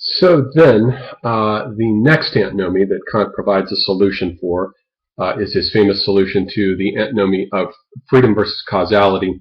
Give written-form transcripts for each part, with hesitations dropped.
So then, the next antinomy that Kant provides a solution for is his famous solution to the antinomy of freedom versus causality.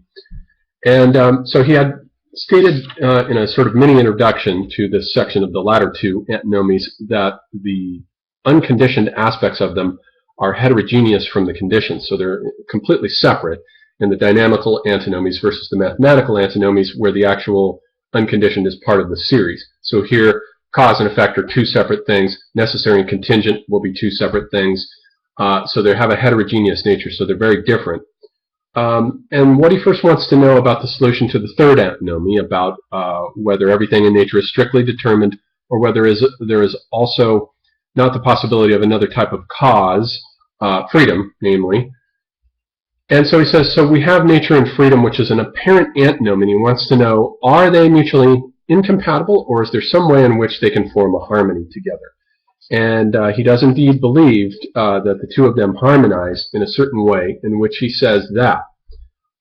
And so he had stated in a sort of mini introduction to this section of the latter two antinomies that the unconditioned aspects of them are heterogeneous from the conditioned, so they're completely separate in the dynamical antinomies versus the mathematical antinomies, where the actual unconditioned is part of the series. So here, cause and effect are two separate things. Necessary and contingent will be two separate things. So they have a heterogeneous nature, so they're very different. And what he first wants to know about the solution to the third antinomy, about whether everything in nature is strictly determined, or whether there is also not the possibility of another type of cause, freedom, namely. And so he says, so we have nature and freedom, which is an apparent antinomy, and he wants to know, are they mutually incompatible, or is there some way in which they can form a harmony together? And he does indeed believe that the two of them harmonize in a certain way, in which he says that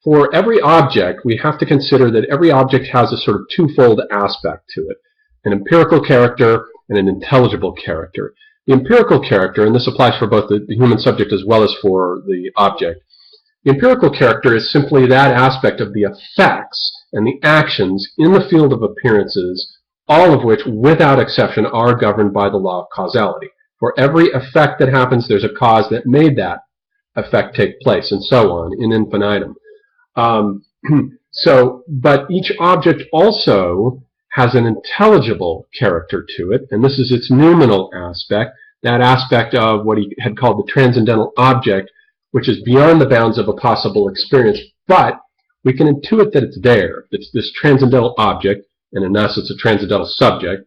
for every object, we have to consider that every object has a sort of twofold aspect to it, an empirical character and an intelligible character. The empirical character, and this applies for both the human subject as well as for the object, the empirical character is simply that aspect of the effects and the actions in the field of appearances, all of which, without exception, are governed by the law of causality. For every effect that happens, there's a cause that made that effect take place, and so on, in infinitum. But each object also has an intelligible character to it, and this is its noumenal aspect, that aspect of what he had called the transcendental object, which is beyond the bounds of a possible experience, but we can intuit that it's there. It's this transcendental object, and in us it's a transcendental subject.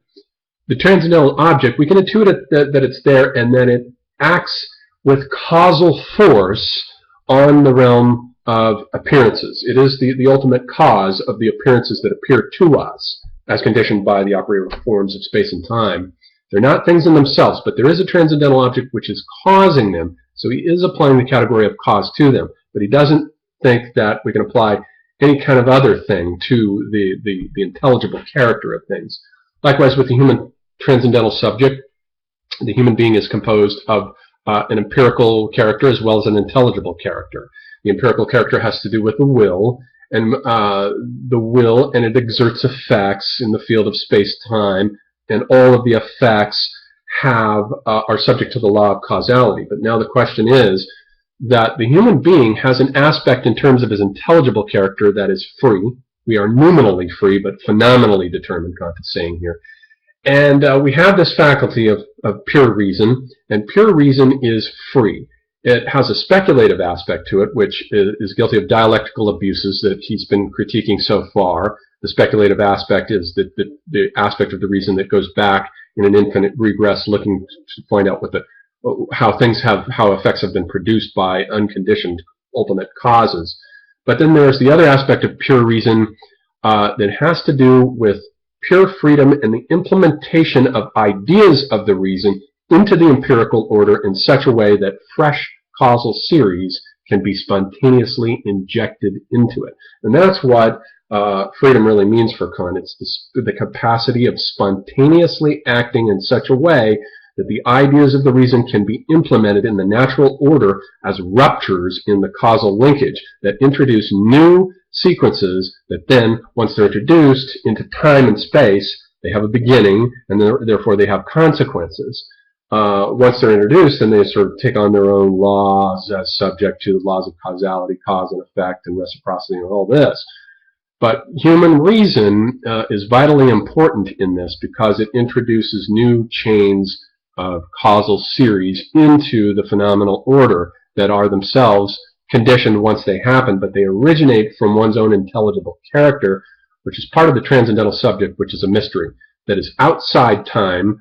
The transcendental object, we can intuit that it's there, and then it acts with causal force on the realm of appearances. It is the ultimate cause of the appearances that appear to us, as conditioned by the operative forms of space and time. They're not things in themselves, but there is a transcendental object which is causing them. So he is applying the category of cause to them, but he doesn't think that we can apply any kind of other thing to the intelligible character of things. Likewise, with the human transcendental subject, the human being is composed of an empirical character as well as an intelligible character. The empirical character has to do with the will, and it exerts effects in the field of space-time, and all of the effects are subject to the law of causality. But now the question is that the human being has an aspect in terms of his intelligible character that is free. We are nominally free, but phenomenally determined, Kant is saying here. And we have this faculty of pure reason, and pure reason is free. It has a speculative aspect to it, which is guilty of dialectical abuses that he's been critiquing so far. The speculative aspect is the aspect of the reason that goes back in an infinite regress, looking to find out how effects have been produced by unconditioned ultimate causes. But then there's the other aspect of pure reason that has to do with pure freedom and the implementation of ideas of the reason into the empirical order in such a way that fresh causal series can be spontaneously injected into it. And that's what freedom really means for Kant. It's the capacity of spontaneously acting in such a way that the ideas of the reason can be implemented in the natural order as ruptures in the causal linkage that introduce new sequences that then, once they're introduced into time and space, they have a beginning, and therefore they have consequences. Once they're introduced, then they sort of take on their own laws as subject to the laws of causality, cause and effect, and reciprocity, and all this. But human reason is vitally important in this because it introduces new chains of causal series into the phenomenal order that are themselves conditioned once they happen, but they originate from one's own intelligible character, which is part of the transcendental subject, which is a mystery that is outside time.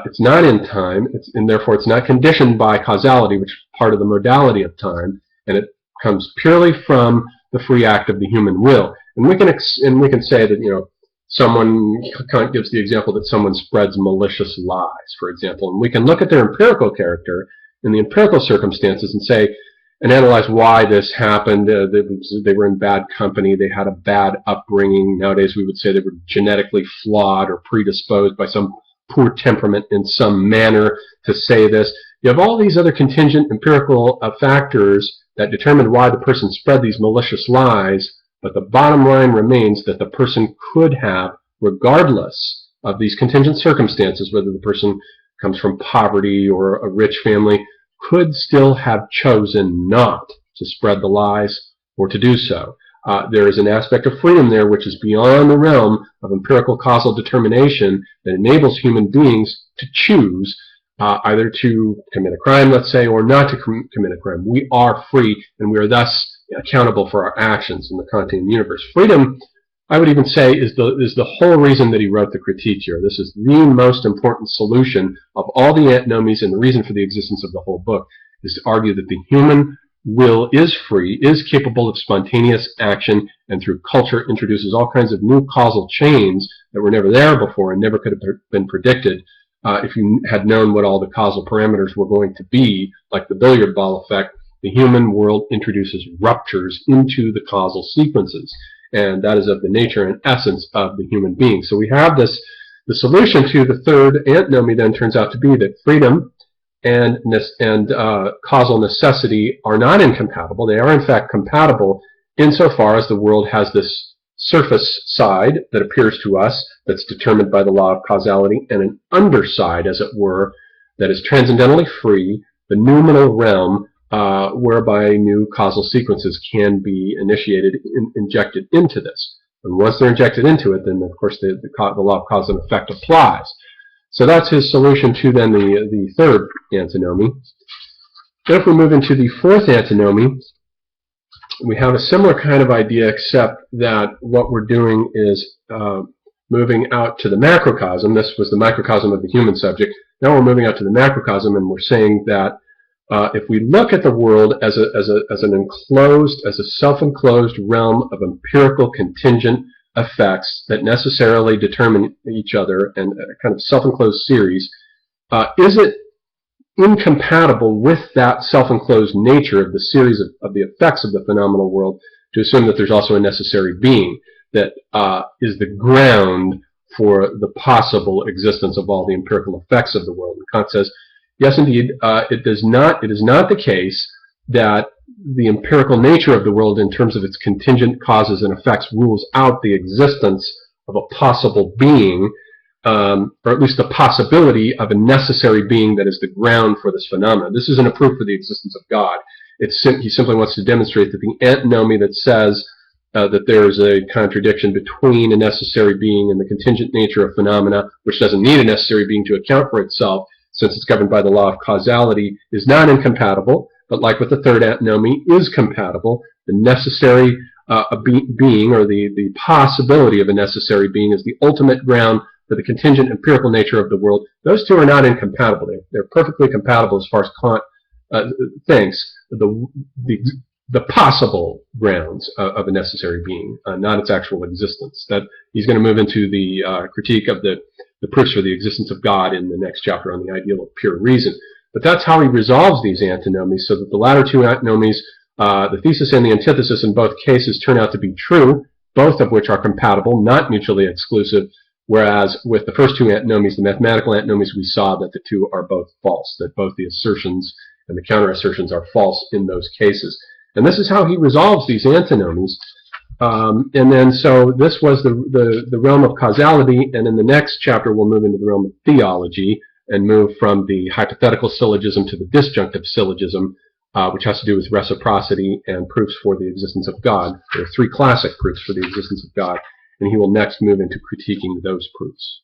It's not in time, and therefore it's not conditioned by causality, which is part of the modality of time, and it comes purely from the free act of the human will. And we can say that, Kant gives the example that someone spreads malicious lies, for example, and we can look at their empirical character in the empirical circumstances and say, and analyze why this happened. They were in bad company, they had a bad upbringing. Nowadays we would say they were genetically flawed or predisposed by some poor temperament in some manner to say this. You have all these other contingent empirical factors that determined why the person spread these malicious lies, but the bottom line remains that the person could have, regardless of these contingent circumstances, whether the person comes from poverty or a rich family, could still have chosen not to spread the lies or to do so. There is an aspect of freedom there which is beyond the realm of empirical causal determination that enables human beings to choose either to commit a crime, let's say, or not to commit a crime. We are free, and we are thus accountable for our actions in the Kantian universe. Freedom, I would even say, is the whole reason that he wrote the critique here. This is the most important solution of all the antinomies, and the reason for the existence of the whole book is to argue that the human will is free, is capable of spontaneous action, and through culture introduces all kinds of new causal chains that were never there before and never could have been predicted if you had known what all the causal parameters were going to be, like the billiard ball effect. The human world introduces ruptures into the causal sequences, and that is of the nature and essence of the human being. So we have this, the solution to the third antinomy then turns out to be that freedom and causal necessity are not incompatible. They are in fact compatible insofar as the world has this surface side that appears to us that's determined by the law of causality, and an underside, as it were, that is transcendentally free, the noumenal realm, whereby new causal sequences can be initiated, injected into this. And once they're injected into it, then of course the law of cause and effect applies. So that's his solution to then the third antinomy. Then if we move into the fourth antinomy, we have a similar kind of idea, except that what we're doing is moving out to the macrocosm. This was the microcosm of the human subject. Now we're moving out to the macrocosm, and we're saying that if we look at the world as an enclosed, as a self-enclosed realm of empirical contingent effects that necessarily determine each other, and a kind of self-enclosed series, is it incompatible with that self-enclosed nature of the series of the effects of the phenomenal world to assume that there's also a necessary being that is the ground for the possible existence of all the empirical effects of the world? And Kant says, yes, indeed, it is not the case that the empirical nature of the world in terms of its contingent causes and effects rules out the existence of a possible being, or at least the possibility of a necessary being that is the ground for this phenomenon. This isn't a proof for the existence of God. He simply wants to demonstrate that the antinomy that says that there is a contradiction between a necessary being and the contingent nature of phenomena, which doesn't need a necessary being to account for itself, since it's governed by the law of causality, is not incompatible, but like with the third antinomy, is compatible. The necessary being, or the possibility of a necessary being, is the ultimate ground for the contingent empirical nature of the world. Those two are not incompatible. They're perfectly compatible as far as Kant thinks. The possible grounds of a necessary being, not its actual existence. That he's going to move into the critique of the proofs for the existence of God in the next chapter on the ideal of pure reason. But that's how he resolves these antinomies, so that the latter two antinomies, the thesis and the antithesis in both cases, turn out to be true, both of which are compatible, not mutually exclusive, whereas with the first two antinomies, the mathematical antinomies, we saw that the two are both false, that both the assertions and the counter-assertions are false in those cases. And this is how he resolves these antinomies. And then, so this was the realm of causality, and in the next chapter we'll move into the realm of theology and move from the hypothetical syllogism to the disjunctive syllogism, which has to do with reciprocity and proofs for the existence of God. There are three classic proofs for the existence of God, and he will next move into critiquing those proofs.